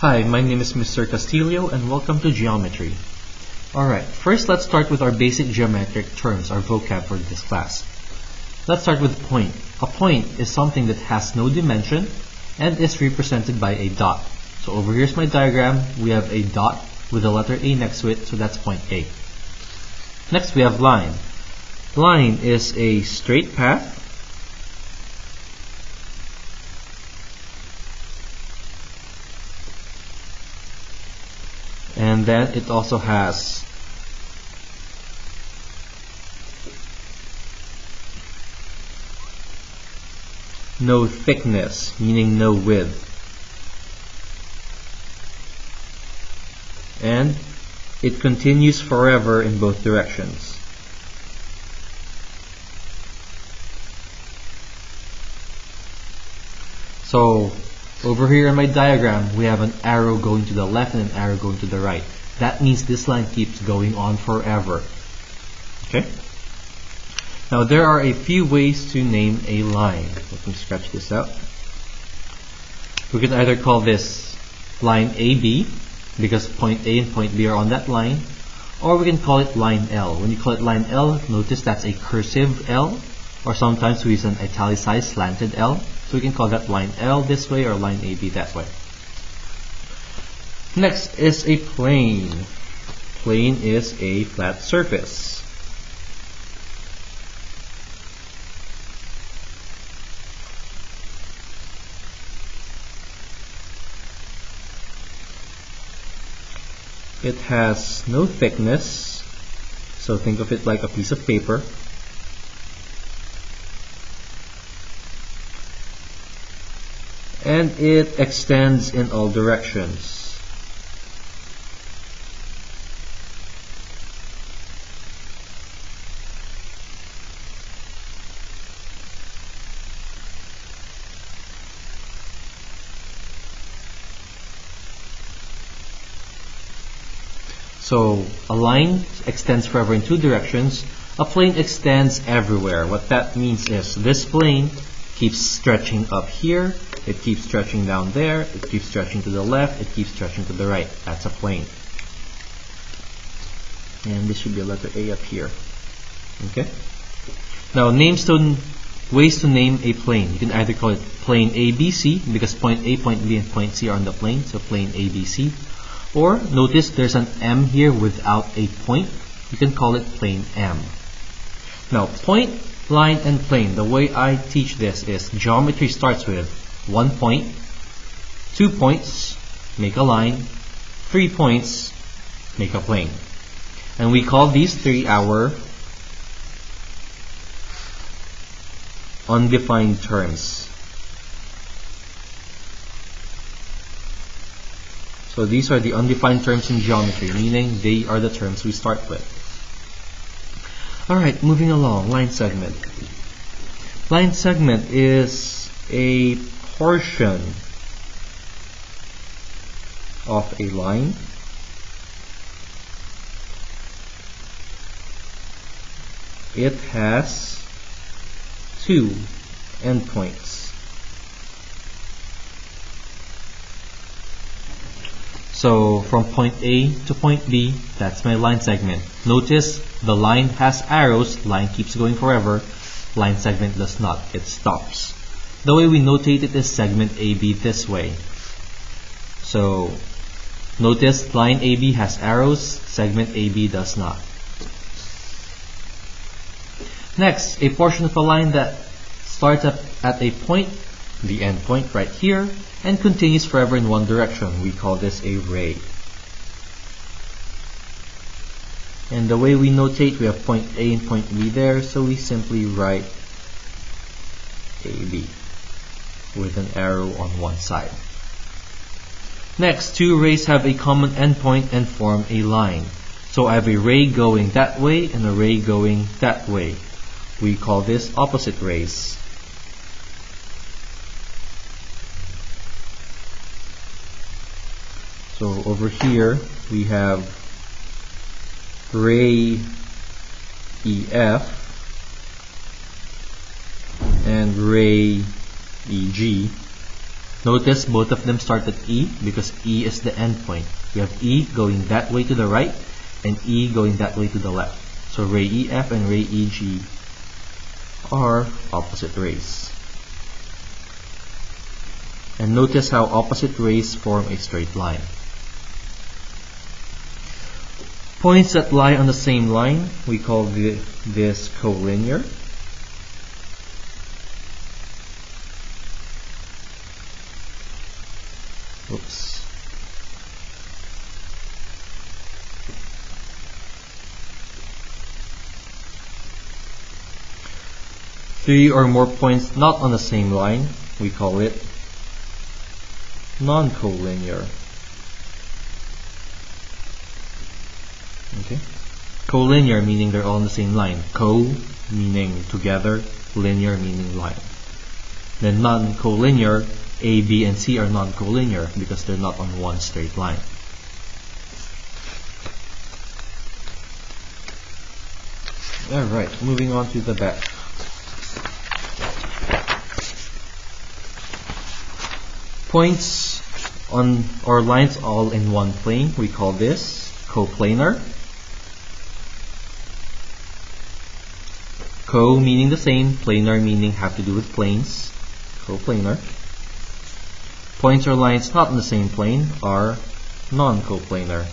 Hi, my name is Mr. Castillo and welcome to Geometry. Alright, first let's start with our basic geometric terms, our vocab for this class. Let's start with point. A point is something that has no dimension and is represented by a dot. So over here's my diagram. We have a dot with the letter A next to it, so that's point A. Next we have line. Line is a straight path and then it also has no thickness, meaning no width, and it continues forever in both directions. So over here in my diagram, we have an arrow going to the left and an arrow going to the right. That means this line keeps going on forever. Okay? Now there are a few ways to name a line. Let me scratch this out. We can either call this line AB, because point A and point B are on that line, or we can call it line L. When you call it line L, notice that's a cursive L, or sometimes we use an italicized slanted L. So we can call that line L this way or line AB that way. Next is a plane. Plane is a flat surface. It has no thickness, so think of it like a piece of paper. And it extends in all directions. So a line extends forever in two directions. A plane extends everywhere. What that means is this plane keeps stretching up here, it keeps stretching down there, it keeps stretching to the left, it keeps stretching to the right. That's a plane. And this should be a letter A up here. Okay? Now ways to name a plane. You can either call it plane ABC, because point A, point B, and point C are on the plane, so plane ABC. Or notice there's an M here without a point. You can call it plane M. Now point, line, and plane. The way I teach this is geometry starts with 1 point, 2 points, make a line, 3 points, make a plane. And we call these three our undefined terms. So these are the undefined terms in geometry, meaning they are the terms we start with. Alright, moving along, line segment. Line segment is a portion of a line it has two endpoints. So from point A to point B, that's my line segment. Notice the line has arrows, line keeps going forever, line segment does not, it stops. The way we notate it is segment AB this way. So notice line AB has arrows, segment AB does not. Next, a portion of a line that starts at a point, the end point right here, and continues forever in one direction. We call this a ray. And the way we notate, we have point A and point B there, so we simply write AB with an arrow on one side. Next, two rays have a common endpoint and form a line. So I have a ray going that way and a ray going that way. We call this opposite rays. So over here we have ray EF and ray EG. Notice both of them start at E because E is the endpoint. We have E going that way to the right and E going that way to the left. So ray EF and ray EG are opposite rays. And notice how opposite rays form a straight line. Points that lie on the same line, we call this collinear. Oops. Three or more points not on the same line, we call it non-collinear. Okay. Collinear meaning they're all on the same line. Co meaning together, linear meaning line. Then non-collinear, A, B, and C are non-collinear because they're not on one straight line. Alright, moving on to the back. Points on or lines all in one plane, we call this coplanar. Co meaning the same, planar meaning have to do with planes, coplanar. Points or lines not in the same plane are non-coplanar.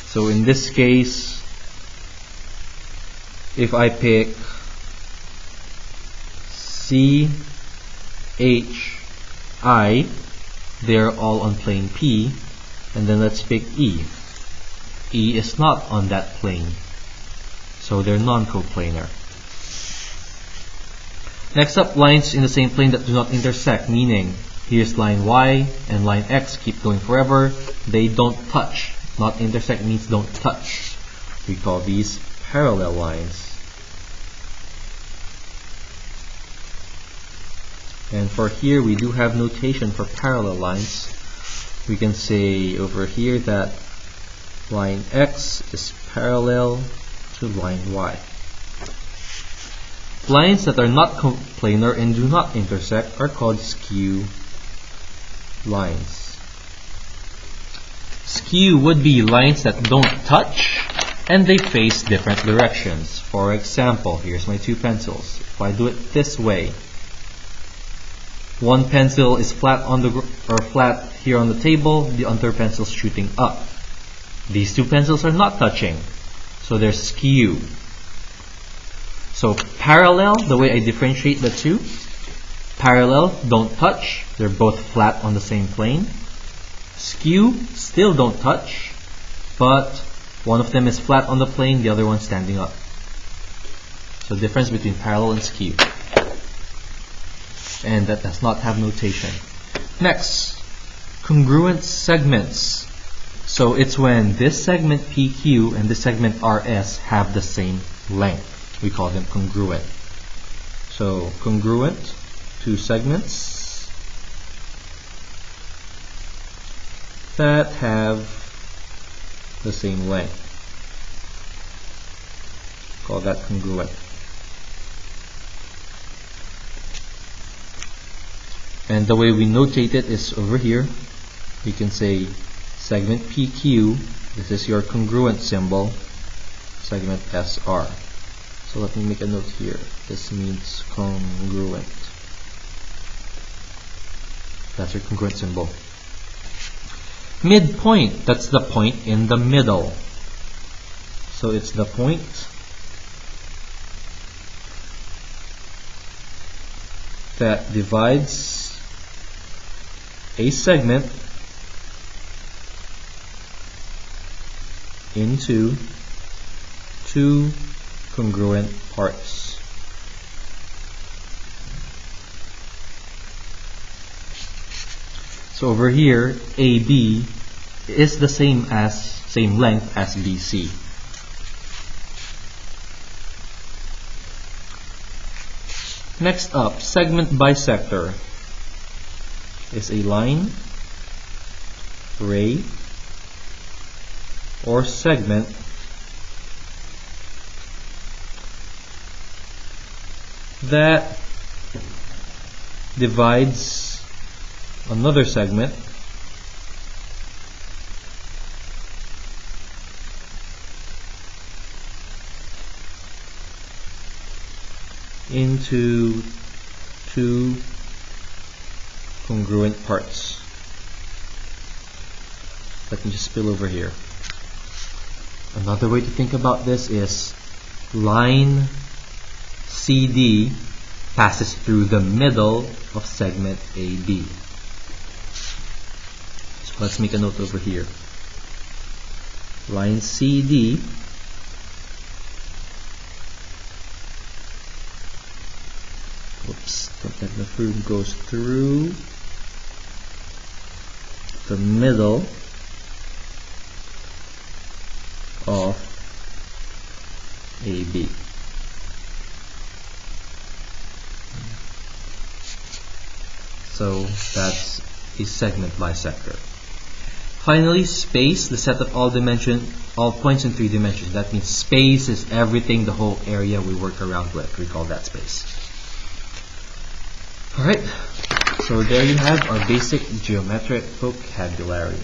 So in this case, if I pick C, H, I, they're all on plane P, and then let's pick E. E is not on that plane, so they're non-coplanar. Next up, lines in the same plane that do not intersect, meaning here's line Y and line X keep going forever. They don't touch. Not intersect means don't touch. We call these parallel lines. And for here, we do have notation for parallel lines. We can say over here that line X is parallel to line Y. Lines that are not coplanar and do not intersect are called skew lines. Skew would be lines that don't touch and they face different directions. For example, here's my two pencils. If I do it this way, one pencil is flat on the flat here on the table, the other pencil is shooting up. These two pencils are not touching, so they're skew. So parallel, the way I differentiate the two, parallel don't touch, they're both flat on the same plane. Skew still don't touch, but one of them is flat on the plane, the other one standing up. So difference between parallel and skew. And that does not have notation. Next, congruent segments. So it's when this segment PQ and this segment RS have the same length. We call them congruent. So congruent, two segments that have the same length. Call that congruent. And the way we notate it is over here. We can say segment PQ, this is your congruent symbol, segment SR. So let me make a note here. This means congruent. That's your congruent symbol. Midpoint, that's the point in the middle. So it's the point that divides a segment into two congruent parts. So over here, AB is the same length as BC. Next up, segment bisector is a line, ray, or segment that divides another segment into two congruent parts. Let me just spill over here. Another way to think about this is line CD passes through the middle of segment AB. So let's make a note over here. Line CD the food goes through the middle of AB. So that's a segment bisector. Finally, space, the set of all points in 3 dimensions. That means space is everything, the whole area we work around with. We call that space. Alright, so there you have our basic geometric vocabulary.